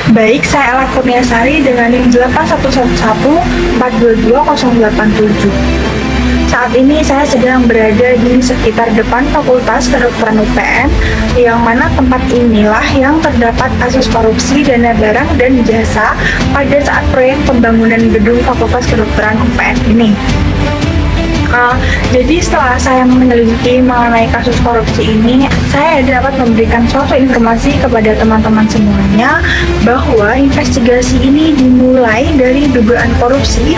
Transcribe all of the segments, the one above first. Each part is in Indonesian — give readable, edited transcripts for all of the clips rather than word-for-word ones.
Baik, saya Ella Kurniasari dengan NIM 81114220807. Saat ini saya sedang berada di sekitar depan Fakultas Kedokteran UPN, yang mana tempat inilah yang terdapat kasus korupsi dana barang dan jasa pada saat proyek pembangunan gedung Fakultas Kedokteran UPN ini. Jadi setelah saya meneliti mengenai kasus korupsi ini, saya dapat memberikan suatu informasi kepada teman-teman semuanya bahwa investigasi ini dimulai dari dugaan korupsi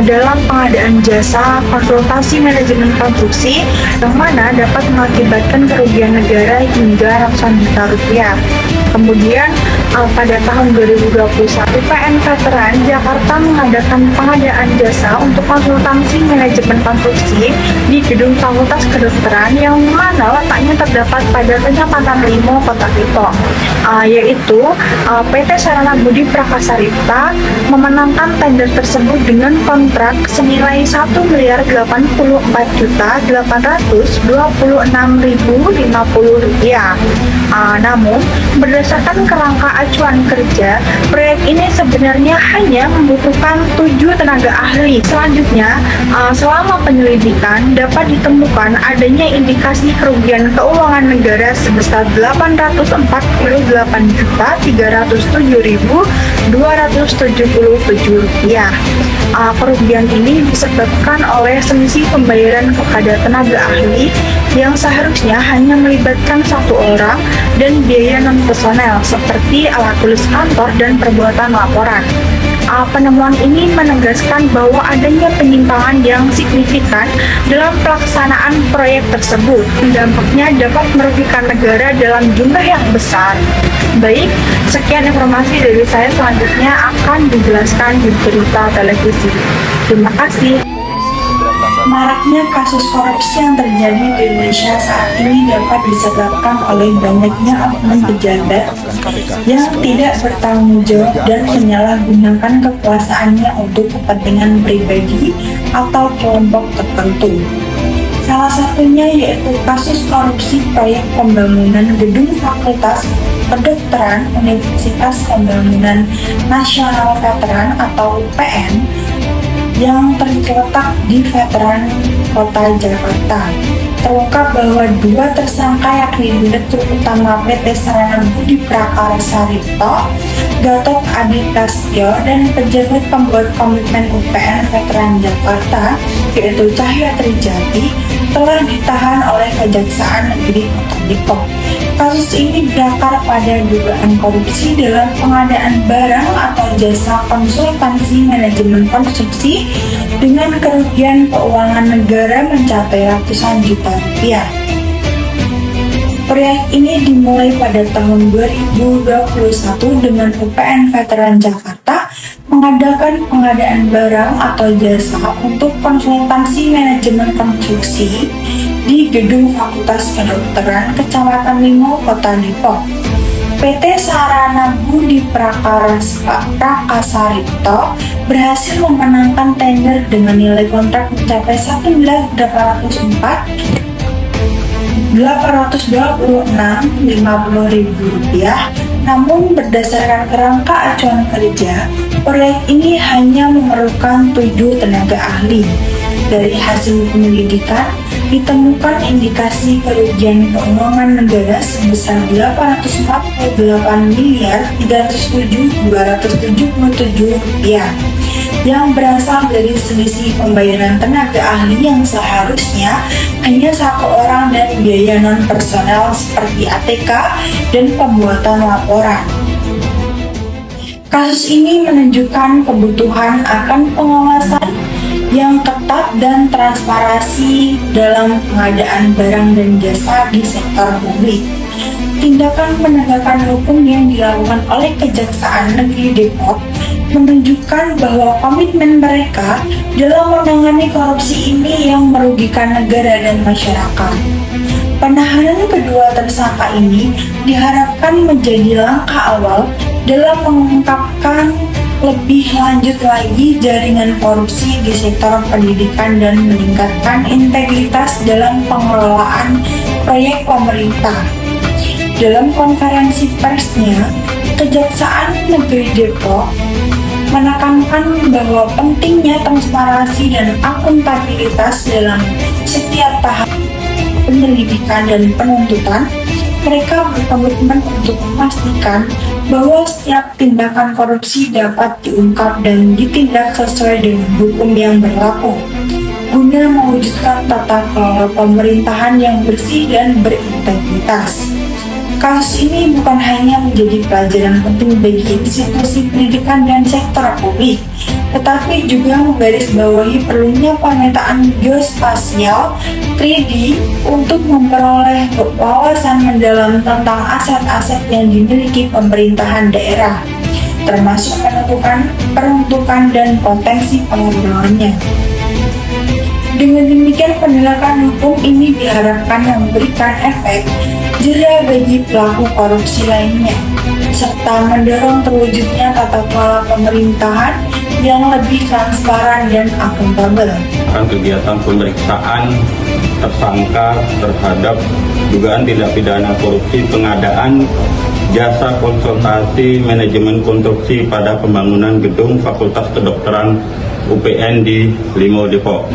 dalam pengadaan jasa konsultasi manajemen konstruksi yang mana dapat mengakibatkan kerugian negara hingga ratusan juta rupiah. Kemudian pada tahun 2021 PN Veteran Jakarta mengadakan pengadaan jasa untuk konsultasi manajemen konstruksi di gedung Fakultas Kedokteran yang mana letaknya terdapat pada Kecamatan Limo, Kota Depok, yaitu PT Sarana Budi Prakasaripta memenangkan tender tersebut dengan kontrak senilai Rp1.804.826.050. Namun berdasarkan kerangka acuan kerja, proyek ini sebenarnya hanya membutuhkan 7 tenaga ahli. Selanjutnya, selama penyelidikan dapat ditemukan adanya indikasi kerugian keuangan negara sebesar Rp804.807.277. Kerugian ini disebabkan oleh selisih pembayaran kepada tenaga ahli yang seharusnya hanya melibatkan 1 orang dan biaya non-personel seperti alat tulis kantor dan perbuatan laporan. Penemuan ini menegaskan bahwa adanya penyimpangan yang signifikan dalam pelaksanaan proyek tersebut. Dampaknya dapat merugikan negara dalam jumlah yang besar. Baik, sekian informasi dari saya, selanjutnya akan dijelaskan di berita televisi. Terima kasih. Maraknya kasus korupsi yang terjadi di Indonesia saat ini dapat disebabkan oleh banyaknya oknum pejabat yang tidak bertanggung jawab dan menyalahgunakan kekuasaannya untuk kepentingan pribadi atau kelompok tertentu. Salah satunya yaitu kasus korupsi proyek pembangunan gedung Fakultas Kedokteran Universitas Pembangunan Nasional Veteran atau UPN yang terletak di Veteran Kota Jakarta. Terungkap bahwa 2 tersangka yakni Direktur Utama PT Sarana Budi Prakasaripta, Gatot Adi Prasetyo, dan pejabat pembuat komitmen UPN Veteran Jakarta yaitu Cahya Trijati telah ditahan oleh Kejaksaan Negeri Kota Depok. Kasus ini berakar pada dugaan korupsi dalam pengadaan barang atau jasa konsultansi manajemen konstruksi dengan kerugian keuangan negara mencapai ratusan juta rupiah. Proyek ini dimulai pada tahun 2021 dengan UPN Veteran Jakarta mengadakan pengadaan barang atau jasa untuk konsultansi manajemen konstruksi di gedung Fakultas Kedokteran Kecamatan Limo, Kota Depok. PT Sarana Budi Prakasaripta berhasil memenangkan tender dengan nilai kontrak mencapai Rp1.826.050. Namun berdasarkan kerangka acuan kerja, proyek ini hanya memerlukan 7 tenaga ahli. Dari hasil penyelidikan, ditemukan indikasi kerugian keuangan negara sebesar Rp804.307.277 yang berasal dari selisih pembayaran tenaga ahli yang seharusnya hanya 1 orang dan biaya non-personel seperti ATK dan pembuatan laporan. Kasus ini menunjukkan kebutuhan akan pengawasan yang ketat dan transparansi dalam pengadaan barang dan jasa di sektor publik. Tindakan penegakan hukum yang dilakukan oleh Kejaksaan Negeri Depok menunjukkan bahwa komitmen mereka dalam menangani korupsi ini yang merugikan negara dan masyarakat. Penahanan kedua tersangka ini diharapkan menjadi langkah awal dalam mengungkapkan lebih lanjut lagi jaringan korupsi di sektor pendidikan dan meningkatkan integritas dalam pengelolaan proyek pemerintah. Dalam konferensi persnya, Kejaksaan Negeri Depok menekankan bahwa pentingnya transparansi dan akuntabilitas dalam setiap tahap penyelidikan dan penuntutan. Mereka berkomitmen untuk memastikan bahwa setiap tindakan korupsi dapat diungkap dan ditindak sesuai dengan hukum yang berlaku, guna mewujudkan tata kelola pemerintahan yang bersih dan berintegritas. Kasus ini bukan hanya menjadi pelajaran penting bagi institusi pendidikan dan sektor publik, tetapi juga menggarisbawahi perlunya pemetaan geospasial 3D untuk memperoleh wawasan mendalam tentang aset-aset yang dimiliki pemerintahan daerah, termasuk menentukan peruntukan dan potensi pengembangannya. Dengan demikian, penegakan hukum ini diharapkan memberikan efek jera bagi pelaku korupsi lainnya, serta mendorong terwujudnya tata kelola pemerintahan yang lebih transparan dan akuntabel. Kegiatan pemeriksaan tersangka terhadap dugaan tindak pidana korupsi pengadaan jasa konsultasi manajemen konstruksi pada pembangunan gedung Fakultas Kedokteran UPN di Limo Depok.